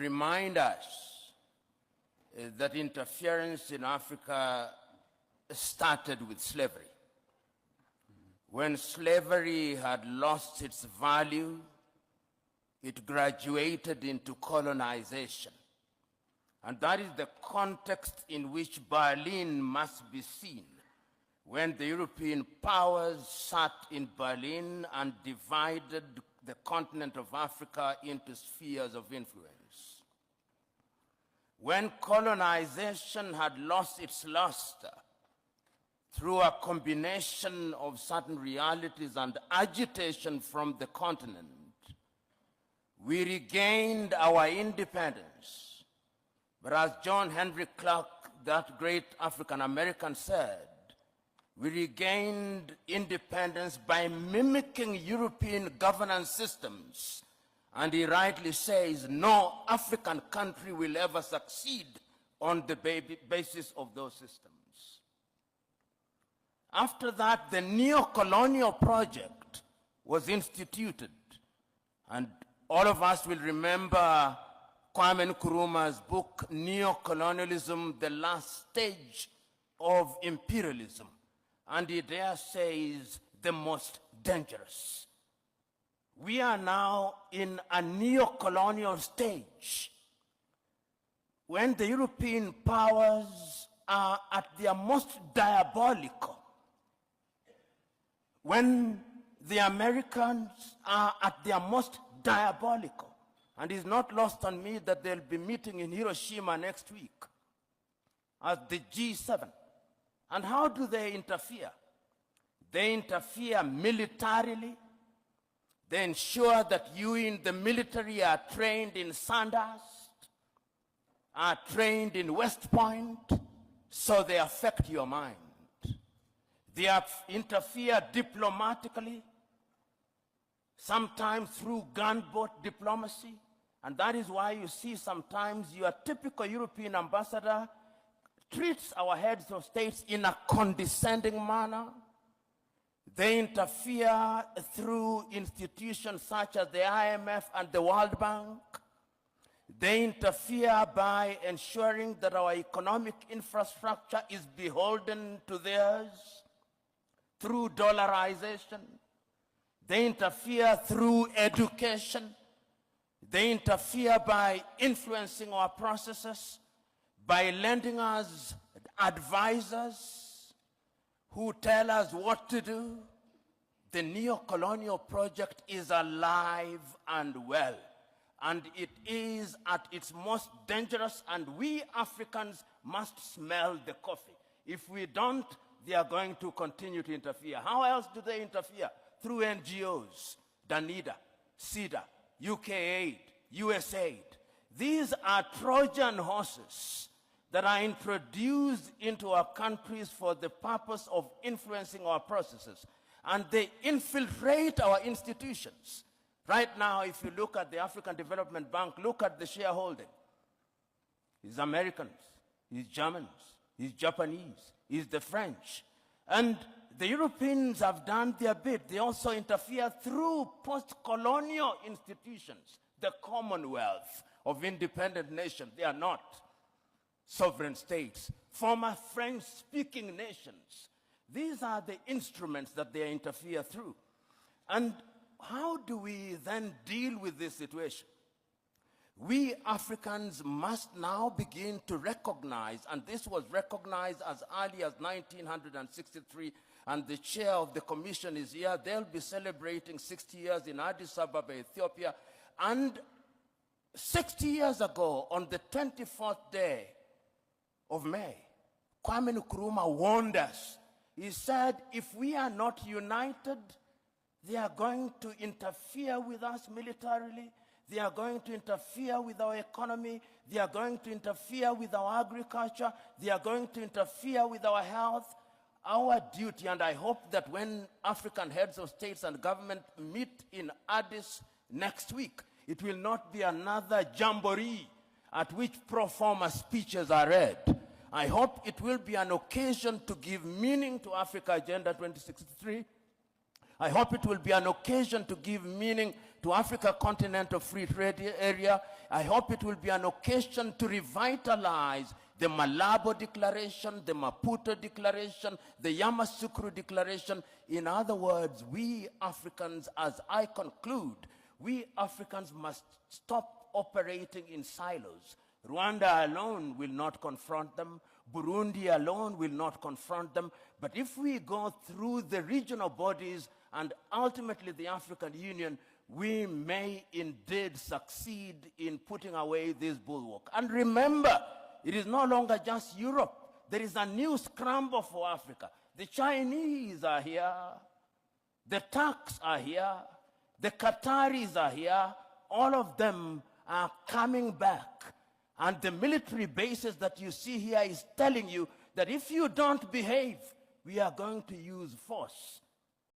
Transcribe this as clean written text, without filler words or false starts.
remind us that interference in Africa started with slavery. When slavery had lost its value, it graduated into colonization. And that is the context in which Berlin must be seen, when the European powers sat in Berlin and divided the continent of Africa into spheres of influence. When colonization had lost its luster through a combination of certain realities and agitation from the continent, we regained our independence. But as John Henry Clark, that great African-American, said, we regained independence by mimicking European governance systems. And he rightly says, no African country will ever succeed on the basis of those systems. After that, the neo-colonial project was instituted. And all of us will remember Kwame Nkrumah's book, Neo-Colonialism, the Last Stage of Imperialism. And he there says, the most dangerous. We are now in a neo-colonial stage when the European powers are at their most diabolical, when the Americans are at their most diabolical. And it's not lost on me that they'll be meeting in Hiroshima next week as the G7. And how do they interfere? They interfere militarily. They ensure that you in the military are trained in Sandhurst, are trained in West Point, so they affect your mind. They interfere diplomatically, sometimes through gunboat diplomacy. And that is why you see sometimes your typical European ambassador treats our heads of states in a condescending manner. They interfere through institutions such as the IMF and the World Bank. They interfere by ensuring that our economic infrastructure is beholden to theirs through dollarization. They interfere through education. They interfere by influencing our processes, by lending us advisors who tell us what to do. The neo-colonial project is alive and well, and it is at its most dangerous, and we Africans must smell the coffee. If we don't, they are going to continue to interfere. How else do they interfere? Through NGOs, Danida, CEDA, UK Aid, USAID. These are Trojan horses that are introduced into our countries for the purpose of influencing our processes. And they infiltrate our institutions. Right now, if you look at the African Development Bank, look at the shareholding. It's Americans, it's Germans, it's Japanese, it's the French. And the Europeans have done their bit. They also interfere through post-colonial institutions, the Commonwealth of independent nations. They are not sovereign states, former French-speaking nations. These are the instruments that they interfere through. And how do we then deal with this situation? We Africans must now begin to recognize, and this was recognized as early as 1963, and the chair of the commission is here. They'll be celebrating 60 years in Addis Ababa, Ethiopia. And 60 years ago, on the 24th day of May, Kwame Nkrumah warned us. He said, if we are not united, they are going to interfere with us militarily. They are going to interfere with our economy. They are going to interfere with our agriculture. They are going to interfere with our health. Our duty, and I hope that when African heads of states and government meet in Addis next week, it will not be another jamboree at which pro forma speeches are read. I hope it will be an occasion to give meaning to Africa Agenda 2063. I hope it will be an occasion to give meaning to Africa Continental Free Trade Area. I hope it will be an occasion to revitalize the Malabo Declaration, the Maputo Declaration, the Yamoussoukro Declaration. In other words, we Africans, as I conclude, we Africans must stop operating in silos. Rwanda alone will not confront them. Burundi alone will not confront them. But if we go through the regional bodies and ultimately the African Union, we may indeed succeed in putting away this bulwark. And remember, it is no longer just Europe. There is a new scramble for Africa. The Chinese are here. The Turks are here. The Qataris are here. All of them are coming back. And the military bases that you see here is telling you that if you don't behave, we are going to use force.